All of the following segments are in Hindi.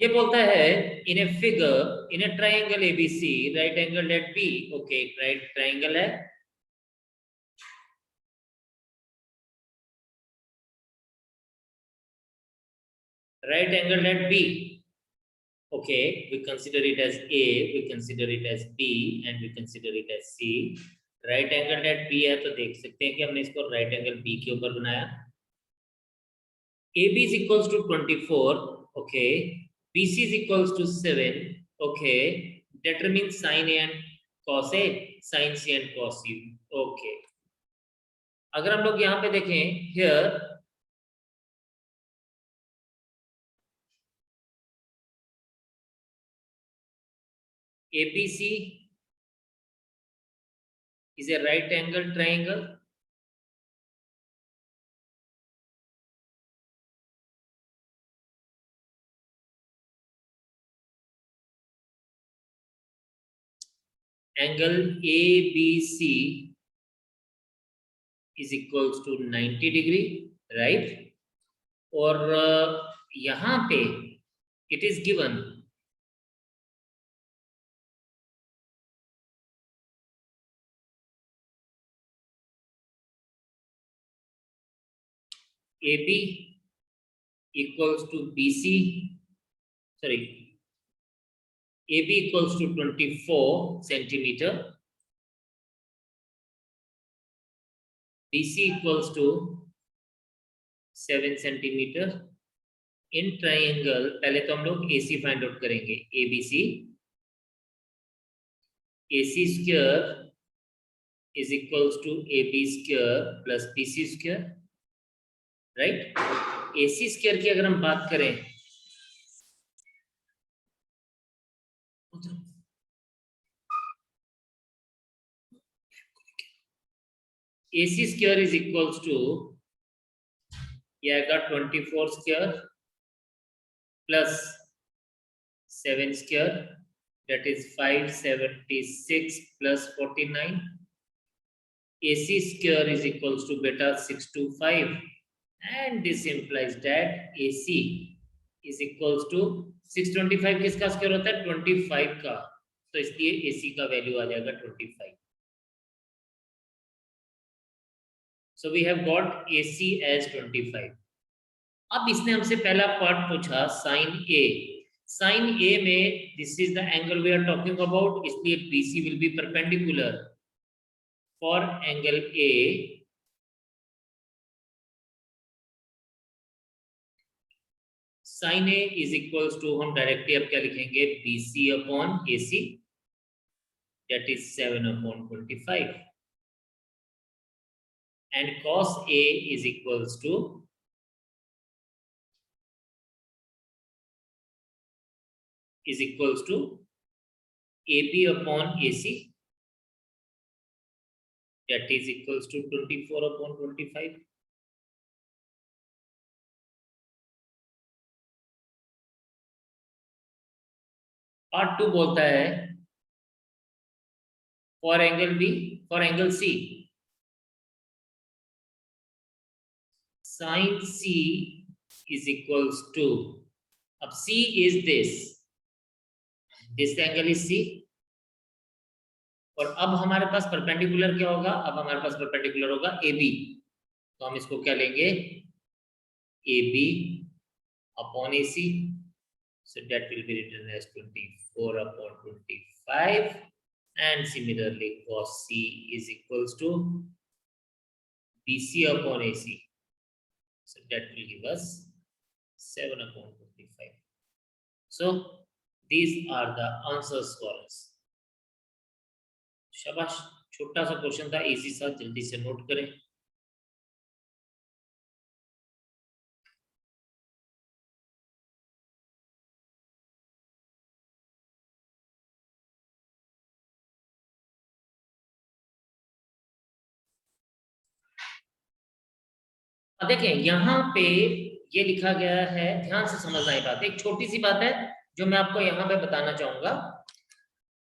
ये बोलता है in a figure in a triangle ABC right angle at B. Okay, right triangle है, right angled at B. Okay, we consider it as A, we consider it as B, and we consider it as C. Right angled at B है तो देख सकते हैं कि हमने इसको right angle B के ऊपर बनाया। AB is equals to 24. Okay, BC is equals to 7. Okay, determine sin A and cos A, sin C and cos C. Okay, अगर हम लोग यहाँ पे देखें here ABC is a right angle triangle. Angle ABC is equals to 90 degree, right? और यहाँ पे it is given AB equals to BC, sorry, AB equals to 24 centimeter, BC equals to 7 centimeter. In triangle पहले तो हम लोग AC फाइंड आउट करेंगे, ABC AC square is equals to AB square plus BC square, right? AC square की अगर हम बात करें AC square is equals to ये आएगा 24 square plus 7 square, that is 576 plus 49. AC square is equals to beta 625, and this implies that AC is equals to 625 किसका स्क्वायर होता है 25 का, तो इसलिए AC का वैल्यू आ जाएगा 25. So we have got AC as 25. अब इसने हमसे पहला पार्ट पूछा साइन A. साइन A में this is the angle we are talking about, इसलिए BC will be perpendicular for angle A. Sine A is equals to हम डायरेक्टली अब क्या लिखेंगे BC upon AC, that is 7 upon 25, and cos A is equals to AB upon AC, that is equals to 24 upon 25. Part 2 बोलता है for angle B, for angle C, sin C is equals to, अब C is this angle is C, और अब हमारे पास परपेंडिकुलर क्या होगा, अब हमारे पास परपेंडिकुलर होगा AB, तो हम इसको क्या लेंगे AB upon AC, so that will be written as 24 upon 25, and similarly cos C is equals to BC upon AC, so that will give us 7 upon 25. So these are the answers for us. शाबाश, छोटा सा क्वेश्चन था, इजी सा, जल्दी से नोट करें। देखें यहाँ पे ये लिखा गया है, ध्यान से समझना ये बात, एक छोटी सी बात है जो मैं आपको यहाँ पे बताना चाहूंगा।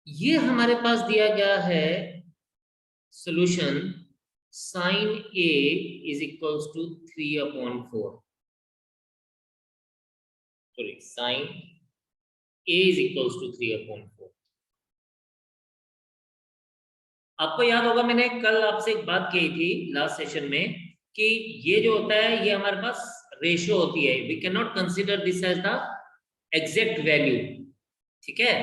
ये हमारे पास दिया गया है solution sin A is equals to 3 upon 4, sorry sin a is equals to 3/4। आपको याद होगा मैंने कल आपसे एक बात कही थी लास्ट सेशन में कि ये जो होता है ये हमारे पास रेशियो होती है, we can not consider this as the exact value. ठीक है,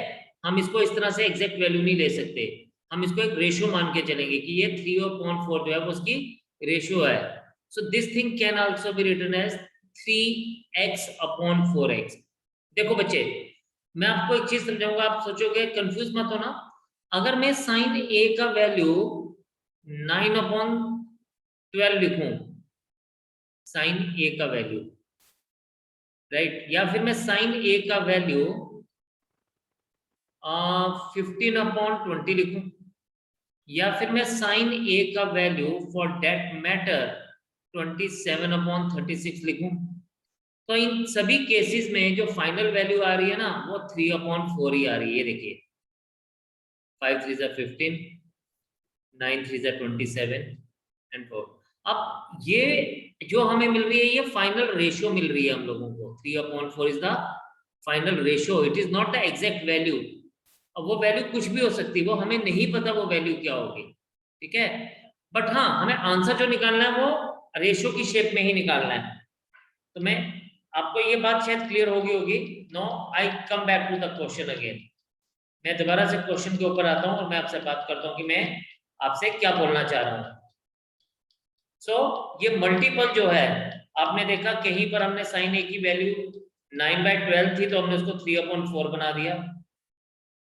हम इसको इस तरह से एग्जैक्ट वैल्यू नहीं ले सकते, हम इसको एक रेशियो मान के चलेंगे कि ये 3/4 जो है वो उसकी रेशियो है। So this thing can also be written as 3x/4x। देखो बच्चे, मैं आपको एक चीज समझाऊंगा, आप सोचोगे कंफ्यूज मत होना। अगर मैं साइन ए का वैल्यू 9/12 लिखूं, साइन ए का वैल्यू, राइट, या फिर मैं साइन ए का वैल्यू 15/20 लिखूं, या फिर मैं साइन ए का वैल्यू फॉर दैट मैटर 27/36 लिखूं, तो इन सभी केसेस में जो फाइनल वैल्यू आ रही है ना वो 3/4 ही आ रही है। देखिए 5 3 ज़ा 15, 9 3 ज़ा 27 एंड 4। अब ये जो हमें मिल रही है ये फाइनल रेशियो मिल रही है हम लोगों को। 3/4 is the final ratio, it is not the exact value. अब वो वैल्यू कुछ भी हो सकती है, वो हमें नहीं पता वो वैल्यू क्या होगी, ठीक है, बट हाँ हमें आंसर जो निकालना है वो रेशियो की शेप में ही निकालना है। तो मैं आपको ये बात शायद क्लियर होगी। No, I come back to the question again. मैं दोबारा से क्वेश्चन के ऊपर आता हूं और मैं आपसे बात करता हूं कि मैं आपसे क्या बोलना चाह रहा हूं। सो ये मल्टीपल जो है, आपने देखा कहीं पर हमने साइन ए की वैल्यू 9/12 थी तो हमने उसको 3/4 बना दिया।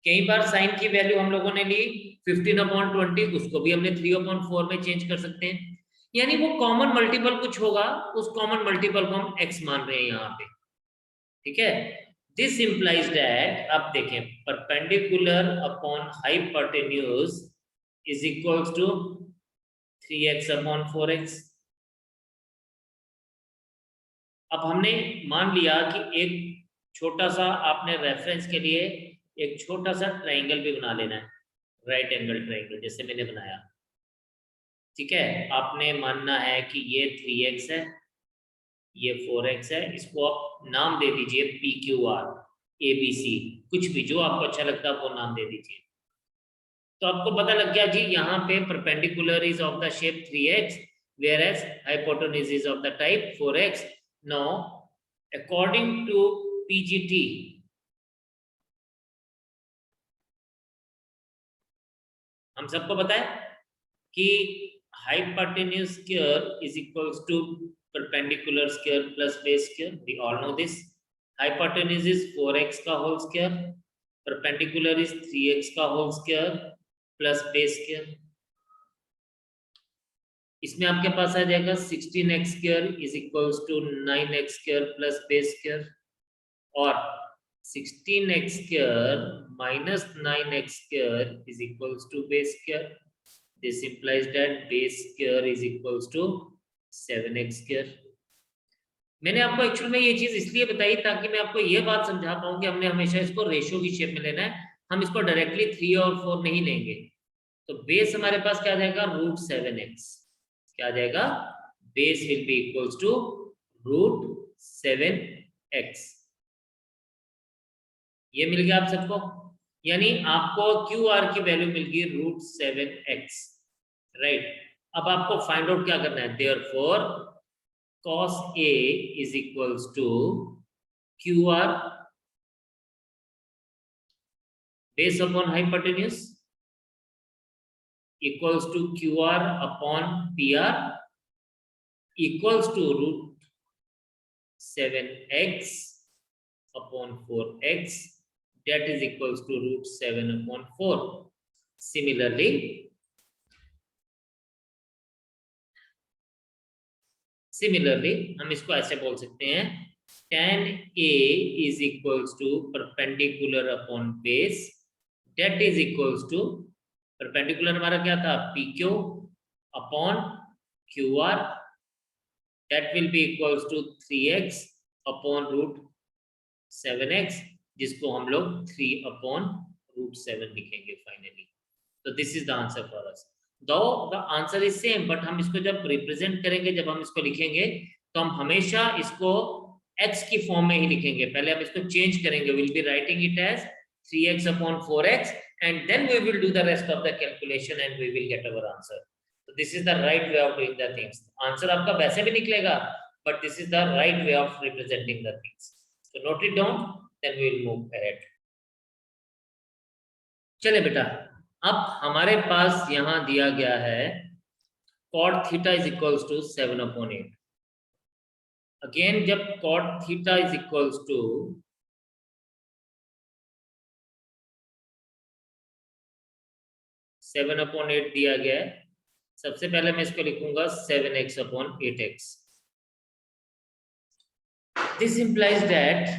कहीं बार साइन की वैल्यू हम लोगों ने ली 15/20, उसको भी हमने 3/4 में चेंज कर सकते हैं। यानी वो कॉमन मल्टीपल कुछ होगा, उस कॉमन मल्टीपल को हम x मान रहे हैं यहाँ पे, ठीक है। दिस इंप्लाइज दैट, अब देखें, perpendicular upon hypotenuse is equals to 3x/4x। अब हमने मान लिया कि एक छोटा सा, आपने रेफरेंस के लिए एक छोटा सा ट्राइंगल भी बना लेना है, राइट एंगल ट्राइंगल जैसे मैंने बनाया, ठीक है। आपने मानना है कि ये 3x है, ये 4x है, इसको आप नाम दे दीजिए PQR ABC, कुछ भी जो आपको अच्छा लगता है वो नाम दे दीजिए। तो आपको पता लग गया जी यहाँ पे perpendicular is of the shape 3x whereas hypotenuse is of the type 4x। now according to PGT, हम सबको पता है कि hypotenuse square is equals to perpendicular square plus base square, we all know this। hypotenuse is 4x का whole square, perpendicular is 3x का whole square plus base square। इसमें आपके पास आ जाएगा 16x square is equals to 9x square plus base square, और 16x square minus 9x square is equals to base square। This implies that base square is equals to 7x square। मैंने आपको एक्चुअल में ये चीज इसलिए बताई ताकि मैं आपको ये बात समझा पाऊं कि हमने हमेशा इसको रेशियो की शेप में लेना है, हम इसको डायरेक्टली 3 और 4 नहीं लेंगे। तो बेस हमारे पास क्या आ जाएगा, √7x। क्या आ जाएगा, base will be equals to √7x। ये मिल गया आप सबको, यानी आपको QR की वैल्यू मिल गई √7x, राइट। अब आपको फाइंड आउट क्या करना है, therefore cos A is equals to QR base upon hypotenuse equals to QR upon PR equals to √7x upon 4x, that is equals to √7/4। Similarly हम इसको ऐसे बोल सकते हैं, tan A is equals to perpendicular upon base, that is equals to perpendicular हमारा क्या था, PQ upon QR, that will be equals to 3x upon √7x, जिसको हम लोग 3/√7 लिखेंगे फाइनली। तो this is the answer for us. Though the answer is same, but हम इसको जब रिप्रेजेंट करेंगे, जब हम इसको लिखेंगे तो हम हमेशा इसको x की फॉर्म में ही लिखेंगे, पहले हम इसको चेंज करेंगे, will be writing it as 3x upon 4x and then we will do the rest of the calculation and we will get our answer. So this is the right way of doing the things. Answer आपका वैसे भी निकलेगा, but this is the right way of representing the things. So note it down, then we will move ahead. चले बेटा, अब हमारे पास यहाँ दिया गया है cot theta is equals to 7 upon 8. Again जब cot theta is equals to 7 upon 8 दिया गया है, सबसे पहले मैं इसको लिखूंगा 7x upon 8x. This implies that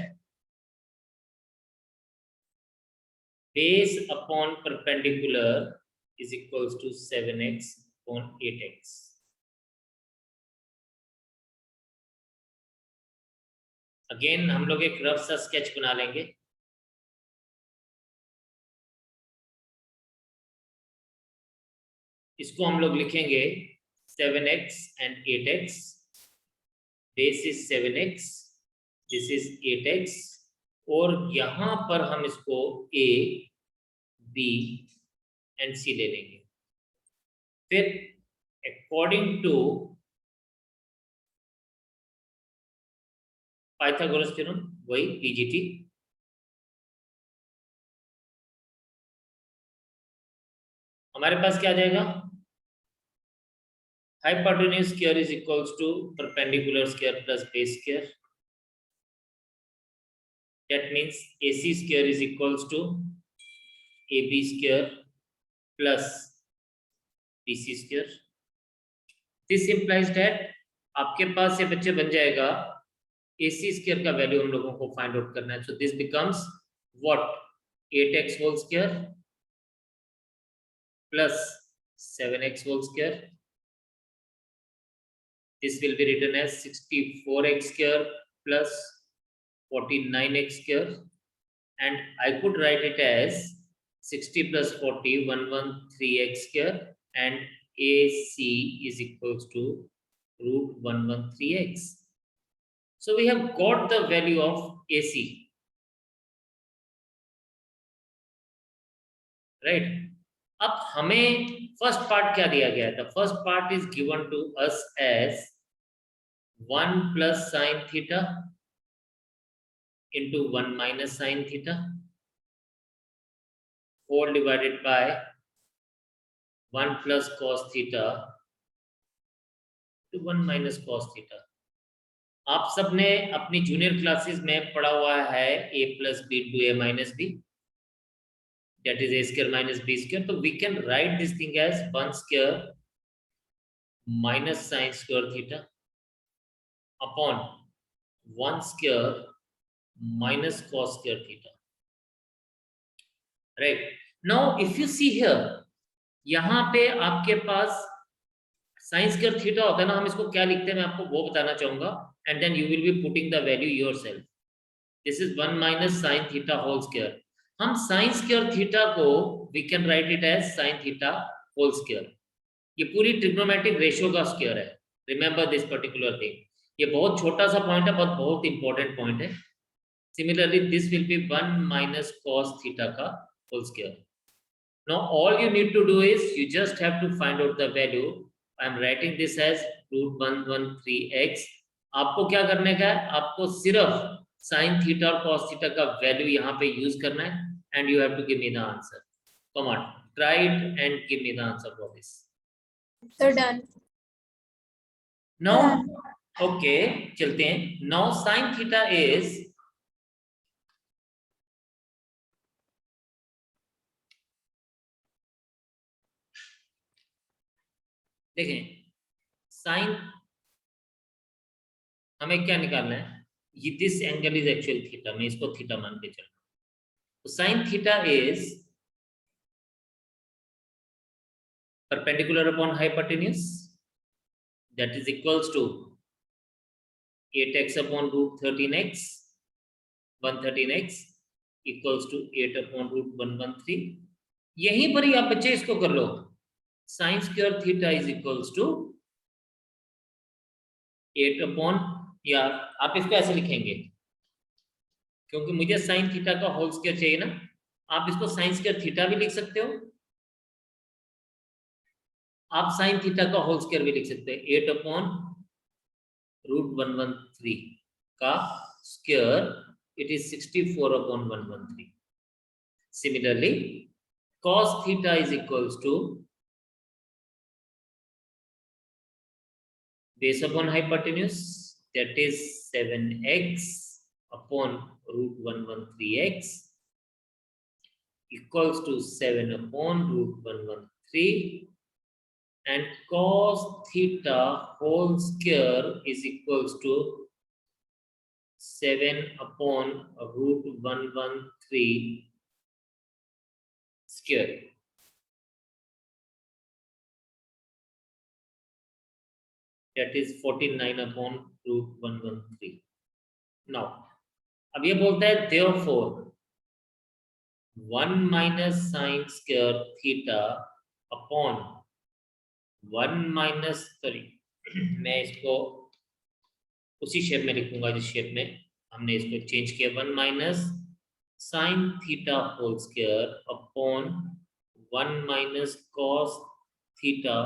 base upon perpendicular is equals to 7x upon 8x. Again हम लोग एक रफ सा स्केच बना लेंगे. इसको हम लोग लिखेंगे 7x and 8x. Base is 7x, this is 8x, और यहां पर हम इसको a, b and c ले लेंगे. फिर according to पाइथागोरस थ्योरम, वही PGT, हमारे पास क्या आ जाएगा? Hypotenuse square is equals to perpendicular square plus base square. That means AC square is equals to AB square plus BC square. This implies that आपके पास ये बच्चे बन जाएगा AC square का वैल्यू हम लोगों को फाइंड आउट करना है. So this becomes what? 8x whole square plus 7x whole square. This will be written as 64x square plus 49x square, and I could write it as 60 plus 40, 113x square, and AC is equals to root 113x. So we have got the value of AC, right? अब हमें फर्स्ट पार्ट क्या दिया गया है? The first part is given to us as 1 plus sin theta into 1 minus sin theta whole divided by 1 plus cos theta to 1 minus cos theta. आप सबने अपनी जूनियर क्लासेस में पढ़ा हुआ है a plus b into a minus b, that is a square minus b square. So we can write this thing as 1 square minus sin square theta upon 1 square minus cos square theta. Right. Now if you see here, यहाँ पे आपके पास sin square theta होता है ना, हम इसको क्या लिखते हैं मैं आपको वो बताना चाहूंगा, and then you will be putting the value yourself. This is 1 minus sin theta whole square. हम sin square theta को we can write it as sin theta whole square. ये पूरी ट्रिग्नोमेट्रिक रेशियो का स्क्वायर है. Remember this particular thing. ये बहुत छोटा सा पॉइंट है, बहुत इंपॉर्टेंट पॉइंट है. Similarly, this will be 1 minus cos theta का whole square. Now all you need to do is you just have to find out the value. I am writing this as root 113x. आपको क्या करने का है? आपको सिर्फ sin theta और cos theta का वैल्यू यहाँ पे यूज करना है, and you have to give me the answer. Come on, try it and give me the answer for this. So done. Now, okay, चलते हैं. Now sin theta is देखें, साइन हमें क्या निकालना है? ये this angle is actual theta, मैं इसको थीटा मान के चल रहा हूं. तो sine theta is perpendicular upon hypotenuse, that is equals to 8x upon root 13x, 113x equals to 8 upon root 113. यहीं पर ही आप बच्चे इसको कर लो. Sin square theta is equals to 8 upon या आप इसको ऐसे लिखेंगे, क्योंकि मुझे साइन थीटा का होल स्क्वायर चाहिए ना, आप इसको साइन स्क्वायर थीटा भी लिख सकते हो, आप साइन थीटा का होल स्क्वायर भी लिख सकते हैं। 8/√113 का square, it is 64/113. Similarly, cos theta is equals to base upon hypotenuse, that is 7x upon √113x equals to 7/√113, and cos theta whole square is equals to 7/√113 square. That is 49/√113. Now, अब ये बोलता है therefore 1 minus sin square theta upon 1 minus, sorry, मैं इसको उसी शेप में लिखूंगा जिस शेप में हमने इसको चेंज किया, 1 minus sin theta whole square upon 1 minus cos theta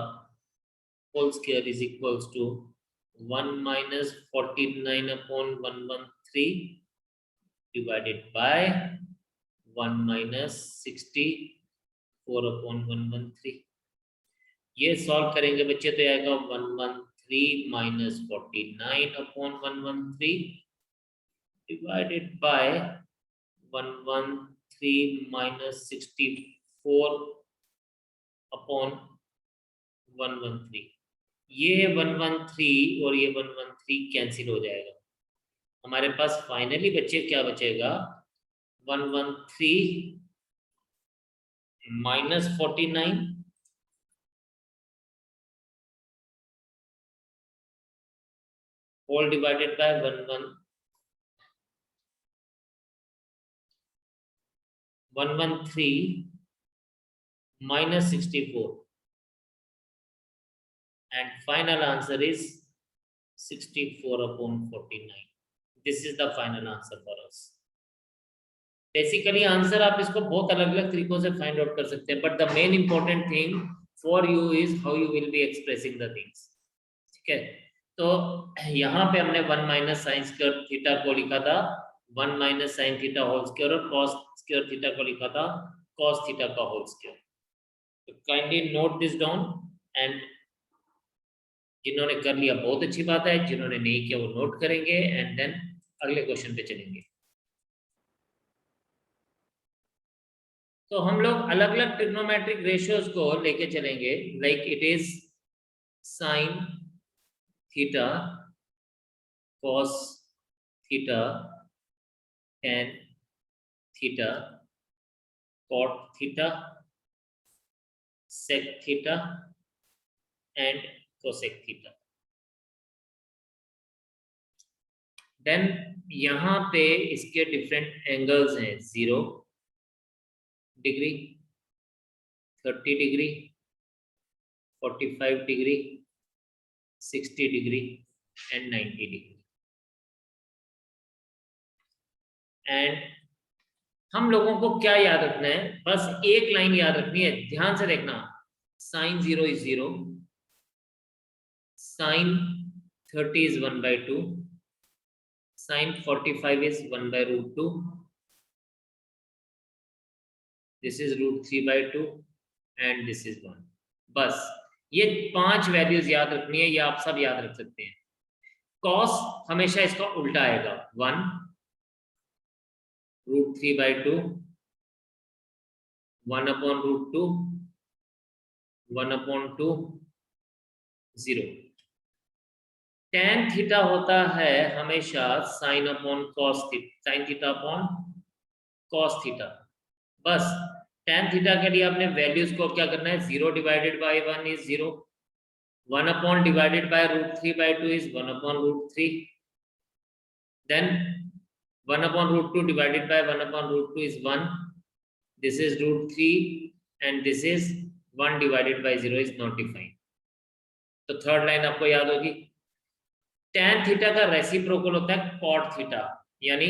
whole square is equals to 1 minus 49/113 divided by 1 minus 64/113. ये सॉल्व करेंगे बच्चे तो आएगा 113 minus 49/113 divided by 113 minus 64/113. ये 113 और ये 113 कैंसिल हो जाएगा, हमारे पास फाइनली बच्चे क्या बचेगा, 113 minus 49 all divided by 113 minus 64, and final answer is 64/49. This is the final answer for us. Basically answer आप इसको बहुत अलग अलग तरीकों से फाइंड आउट कर सकते हैं, but the main important thing for you is how you will be expressing the things. ठीक है, तो यहाँ पे हमने 1 माइनस साइन स्क्वायर थीटा को लिखा था 1 minus sine theta whole square, और कॉस स्क्वायर थीटा को लिखा था कॉस थीटा का होल स्क्वायर. तो kindly note this down, and जिन्होंने कर लिया बहुत अच्छी बात है, जिन्होंने नहीं किया वो नोट करेंगे, एंड देन अगले क्वेश्चन पे चलेंगे. तो हम लोग अलग अलग ट्रिग्नोमेट्रिक रेशियोज को लेके चलेंगे, like it is sine theta, cos theta, tan theta, cot theta, sec theta and cosec theta. Then यहाँ पे इसके डिफरेंट एंगल्स हैं, 0 degree, 30 degree, 45 degree, 60 degree and 90 degree. And हम लोगों को क्या याद रखना है, बस एक लाइन याद रखनी है, ध्यान से देखना. Sine 0 is 0, sine 30 is 1/2, sine 45 is 1/√2, this is √3/2 and this is 1. बस ये 5 वैल्यूज याद रखनी है, ये आप सब याद रख सकते हैं. कॉस हमेशा इसका उल्टा आएगा, 1 √3/2, 1/√2, 1/2, 0. tan थीटा होता है हमेशा sine upon cos theta, sine theta upon cos theta. बस tan थीटा के लिए आपने वैल्यूज को क्या करना है, 0 divided by 1 is 0, 1 upon divided by √3/2 is 1/√3, then 1/√2 divided by 1/√2 is 1. This is √3 and this is 1 divided by 0 is not defined. तो थर्ड लाइन आपको याद होगी, tan थीटा का रेसिप्रोकल होता है cot थीटा, यानी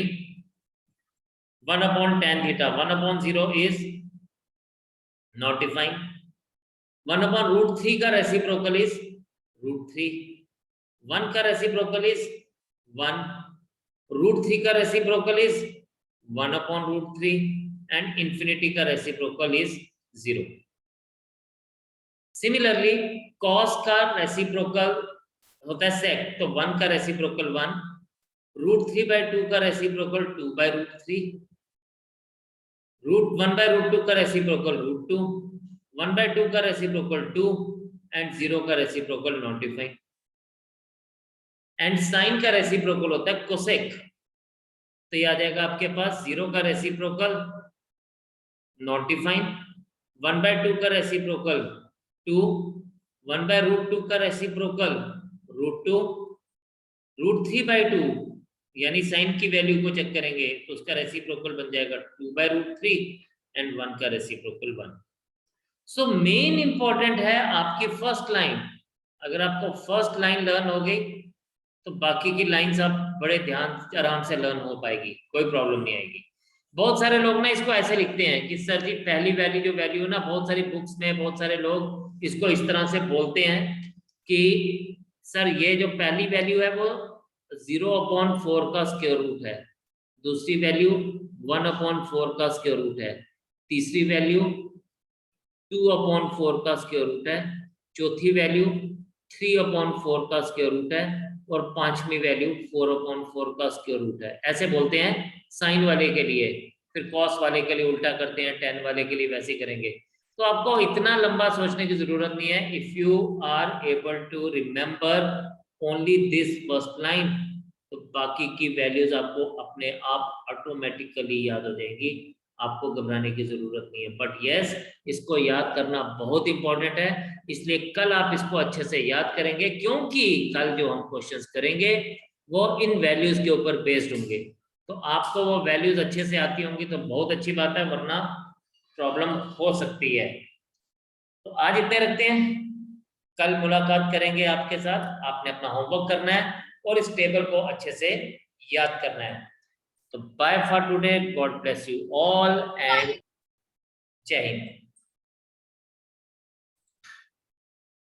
1/tan theta. 1/0 is not defined. 1/√3 का रेसिप्रोकल इज √3. 1 का रेसिप्रोकल इज 1. √3 का रेसिप्रोकल इज 1/√3 एंड इंफिनिटी का रेसिप्रोकल इज 0. सिमिलरली cos का रेसिप्रोकल होता है sec, तो 1 का रेसिप्रोकल 1, √3/2 का रेसिप्रोकल 2/√3, √1/√2 का रेसिप्रोकल √2, 1/2 का रेसिप्रोकल 2 एंड 0 का reciprocal not defined. And sine का रेसिप्रोकल होता है कोसेक, तो ये आ जाएगा आपके पास 0 का रेसिप्रोकल नॉट डिफाइंड, 1/2 का रेसिप्रोकल 2, 1/√2 का रेसिप्रोकल √2, √3/2 यानी साइन की वैल्यू को चेक करेंगे तो उसका रेसिप्रोकल बन जाएगा 2/√3 एंड 1 का रेसिप्रोकल 1. सो मेन इंपॉर्टेंट है आपकी फर्स्ट लाइन. अगर आपको फर्स्ट लाइन लर्न हो गई तो बाकी की लाइंस आप बड़े ध्यान आराम से लर्न हो पाएगी, कोई प्रॉब्लम नहीं आएगी. बहुत सारे लोग ना इसको ऐसे लिखते हैं कि सर जी पहली वैल्यू जो वैल्यू है ना, बहुत सारी बुक्स में बहुत सारे लोग इसको इस तरह से बोलते हैं कि सर ये जो पहली वैल्यू है वो 0/4 का स्क्वायर रूट है, दूसरी वैल्यू 1/4 का स्क्वायर रूट है, तीसरी वैल्यू 2/4 का स्क्वायर रूट है, चौथी वैल्यू 3/4 का स्क्वायर रूट है और पांचवी वैल्यू 4/4 का स्क्वायर रूट है. ऐसे बोलते हैं साइन वाले के लिए, फिर कॉस वाले के लिए उल्टा करते हैं, टेन वाले के लिए वैसे करेंगे. तो आपको इतना लंबा सोचने की जरूरत नहीं है. If you are able to remember only this first line तो बाकी की वैल्यूज आपको अपने आप ऑटोमेटिकली याद हो जाएंगी, आपको घबराने की जरूरत नहीं है. बट यस, इसको याद करना बहुत इंपॉर्टेंट है, इसलिए कल आप इसको अच्छे से याद करेंगे क्योंकि कल जो हम क्वेश्चंस करेंगे वो इन वैल्यूज के ऊपर बेस्ड होंगे. तो आपको वो वैल्यूज अच्छे से आती होंगी तो बहुत अच्छी बात है, वरना प्रॉब्लम हो सकती है. तो आज इतने रखते हैं, कल मुलाकात करेंगे आपके साथ. आपने अपना होमवर्क करना है और इस टेबल को अच्छे से याद करना है. तो bye for today, God bless you all and जय हिंद.